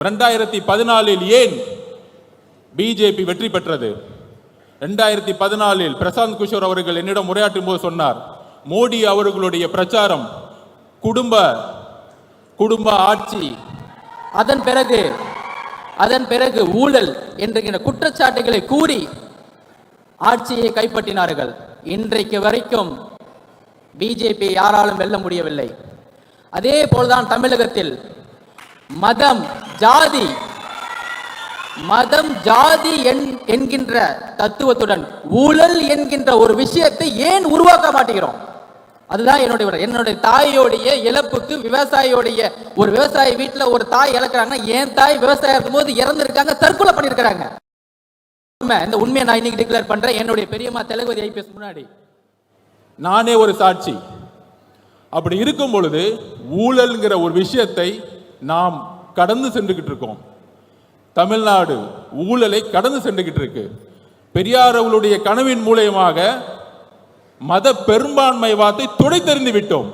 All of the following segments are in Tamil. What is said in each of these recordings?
2014 ஏன் பிஜேபி வெற்றி பெற்றது? 2014 பிரசாந்த் கிஷோர் அவர்கள் என்னிடம் உரையாற்றும் போது சொன்னார், மோடி அவர்களுடைய பிரச்சாரம் குடும்ப ஆட்சி, அதன் பிறகு ஊழல் என்கிற குற்றச்சாட்டுகளை கூறி ஆட்சியை கைப்பற்றினார்கள். இன்றைக்கு வரைக்கும் பிஜேபி யாராலும் வெல்ல முடியவில்லை. அதே போல்தான் தமிழகத்தில் மதம் ஜாதி என்கின்ற தத்துவத்துடன் ஊழல் என்கின்ற ஒரு விஷயத்தை ஏன் உருவாக்க மாட்டேங்கிறோம்? அதுதான் என்னுடைய தாயோடைய இழப்புக்கு, விவசாயியோடைய ஒரு விவசாயி வீட்டுல ஒரு தாய் இழக்கிறாங்கன்னா, என் தாய் விவசாயம் இருக்கும் போது இறந்திருக்காங்க, தற்கொலை பண்ணிருக்கிறாங்க. இந்த உண்மையை நான் இன்னைக்கு டிக்ளேர் பண்றேன். என்னுடைய பெரியம்மா தளபதி ஐபிஎஸ் முன்னாடி நானே ஒரு சாட்சி. அப்படி இருக்கும் பொழுது ஊழல்ங்கிற ஒரு விஷயத்தை நாம் கடந்து சென்றுகிட்டு இருக்கோம். தமிழ்நாடு ஊழலை கடந்து சென்றுகிட்டு இருக்கு. பெரியார் அவர்களுடைய கனவின் மூலமாக மத பெரும்பான்மை வார்த்தை துடைத்தெறிந்து விட்டோம்.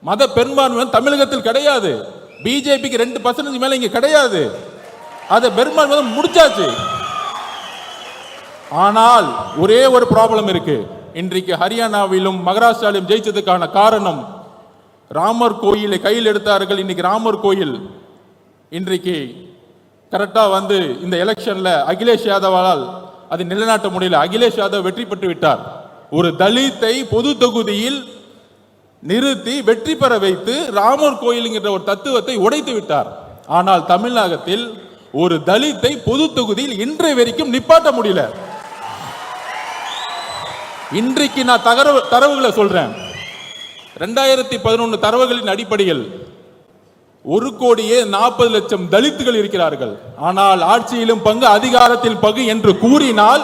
மத பெரும்பான்மை தமிழகத்தில் கிடையாது. பிஜேபிக்கு 2% மேல இங்க கிடையாது. அதை பெரும்பான்மை முடிச்சாச்சு. ஆனால் ஒரே ஒரு ப்ராப்ளம் இருக்கு. இன்றைக்கு ஹரியானாவிலும் மகாராஷ்டிராவிலும் ஜெயிச்சதுக்கான காரணம், ராமர் கோயிலை கையில் எடுத்தார்கள். இன்னைக்கு ராமர் கோயில் இன்றைக்கு கரெக்டா இந்த எலெக்ஷன்ல அகிலேஷ் யாதவால் அது நிலைநாட்ட முடியல. அகிலேஷ் யாதவ் வெற்றி பெற்று விட்டார். ஒரு தலித்தை பொது தொகுதியில் நிறுத்தி வெற்றி பெற வைத்து ராமர் கோயிலுங்கிற ஒரு தத்துவத்தை உடைத்து விட்டார். ஆனால் தமிழகத்தில் ஒரு தலித்தை பொது தொகுதியில் இன்றைய வரைக்கும் நிப்பாட்ட முடியல. இன்றைக்கு நான் தரவுகளை சொல்றேன். 2011 தரவுகளின் அடிப்படையில் 1,40,00,000 தலித்துகள் இருக்கிறார்கள். ஆனால் ஆட்சியிலும் பங்கு, அதிகாரத்தில் பங்கு என்று கூறினால்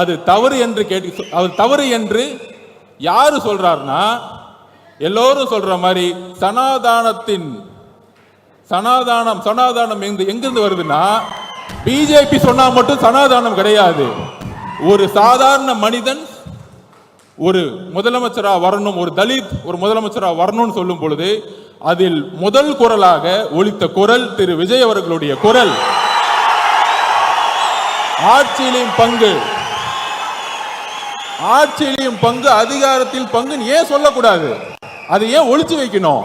அது தவறு என்று அவர் தவறு என்று யாரு சொல்றாருன்னா, எல்லோரும் சொல்ற மாதிரி சனாதானம் எங்கிருந்து வருதுன்னா, பிஜேபி சொன்னா மட்டும் சனாதானம் கிடையாது. ஒரு சாதாரண மனிதன் ஒரு முதலமைச்சரா வரணும், ஒரு தலித் ஒரு முதலமைச்சரா வரணும்னு சொல்லும் பொழுது அதில் முதல் குரலாக ஒலித்த குரல் திரு விஜய் அவர்களுடைய குரல். ஆட்சியிலும் பங்கு, அதிகாரத்தில் பங்கு ஏன் சொல்லக்கூடாது? அதை ஏன் ஒளிச்சு வைக்கணும்?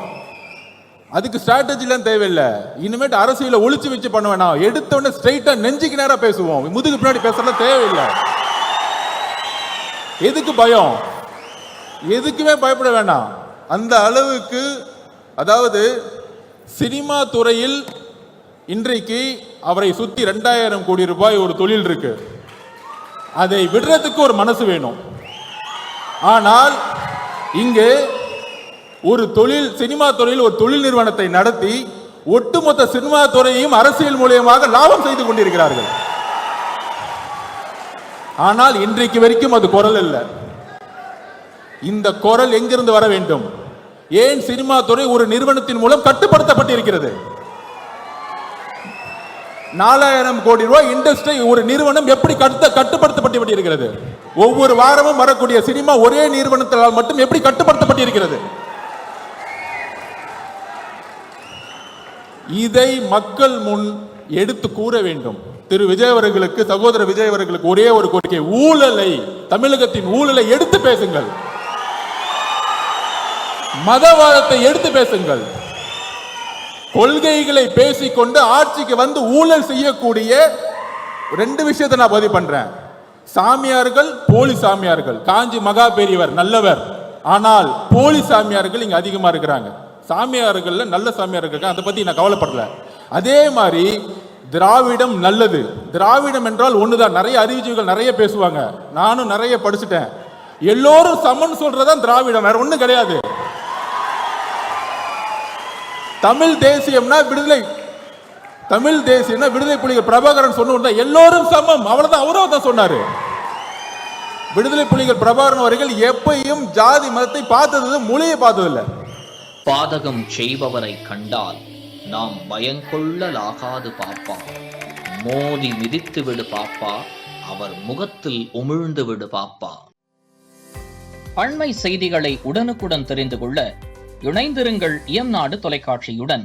அதுக்கு ஸ்ட்ராட்டஜிலாம் தேவையில்லை. இனிமேட்டு அரசியல ஒளிச்சு வச்சு பண்ண வேணாம். எடுத்தோடனே ஸ்ட்ரைட்டா நெஞ்சுக்கு நேரா பேசுவோம். முதுகு பின்னாடி பேசலாம் தேவையில்லை. எதுக்கு பயம்? எதுக்குமே பயப்பட வேண்டாம். அந்த அளவுக்கு, அதாவது சினிமா துறையில் இன்றைக்கு அவரை சுத்தி 2000 கோடி ரூபாய் ஒரு தொழில் இருக்கு. அதை விடுறதுக்கு ஒரு மனசு வேணும். ஆனால் இங்கு ஒரு சினிமா துறையில் ஒரு தொழில் நிறுவனத்தை நடத்தி ஒட்டுமொத்த சினிமா துறையையும் அரசியல் மூலமாக லாபம் செய்து கொண்டிருக்கிறார்கள். ஆனால் இன்றைக்கு வரைக்கும் அது குரல் இல்லை. இந்த குரல் எங்கிருந்து வர வேண்டும்? ஏன் சினிமா துறை ஒரு நிறுவனத்தின் மூலம் கட்டுப்படுத்தப்பட்டிருக்கிறது? 4000 கோடி ரூபாய் இண்டஸ்ட்ரி ஒரு நிறுவனம் எப்படி கட்டுப்படுத்தப்பட்டிருக்கிறது? ஒவ்வொரு வாரமும் வரக்கூடிய சினிமா ஒரே நிறுவனத்தால் மட்டும் எப்படி கட்டுப்படுத்தப்பட்டிருக்கிறது? இதை மக்கள் முன் எடுத்து கூற வேண்டும். திரு விஜய் அவர்களுக்கு, சகோதரர் விஜய் அவர்களுக்கு ஒரே ஒரு கோரிக்கை, ஊழலை, தமிழகத்தின் ஊழலை எடுத்து பேசுங்கள். மதவாதத்தை எடுத்து பேசுங்கள். கொள்கைகளை பேசிக்கொண்டு ஆட்சிக்கு ஊழல் செய்யக்கூடிய 2 விஷயத்தை நான் பதிவு பண்றேன். சாமியார்கள், போலி சாமியார்கள். காஞ்சி மகா பெரியவர் நல்லவர், ஆனால் போலி சாமியார்கள் இங்க அதிகமா இருக்கிறாங்க. சாமியார்கள் நல்ல சாமியார்கள் இருக்காங்க, அதை பத்தி நான் கவலைப்படல. அதே மாதிரி திராவிடம் நல்லது. திராவிடம் என்றால் ஒண்ணுதான். நிறைய அறிவுஜீவிகள் நிறைய பேசுவாங்க, நானும் நிறைய படிச்சுட்டேன். எல்லோரும் சமன் சொல்றதான் திராவிடம், வேற ஒண்ணும் கிடையாது. தமிழ் தேசியம்னா விடுதலை புலிகள் பிரபாகரன் சொன்ன எல்லோரும் சமம், அவ்வளவுதான். அவரும் தான் சொன்னாரு. விடுதலை புலிகள் பிரபாகரன் அவர்கள் எப்பையும் ஜாதி மதத்தை பார்த்தது, மொழியை பார்த்ததில்லை. பாதகம் செய்பவரை கண்டால் நாம் பயங்கொள்ளலாகாது பாப்பா, மோதி மிதித்து விடு பாப்பா, அவர் முகத்தில் உமிழ்ந்து விடு பாப்பா. அண்மை செய்திகளை உடனுக்குடன் தெரிந்து கொள்ள இணைந்திருங்கள் இயம்நாடு தொலைக்காட்சியுடன்.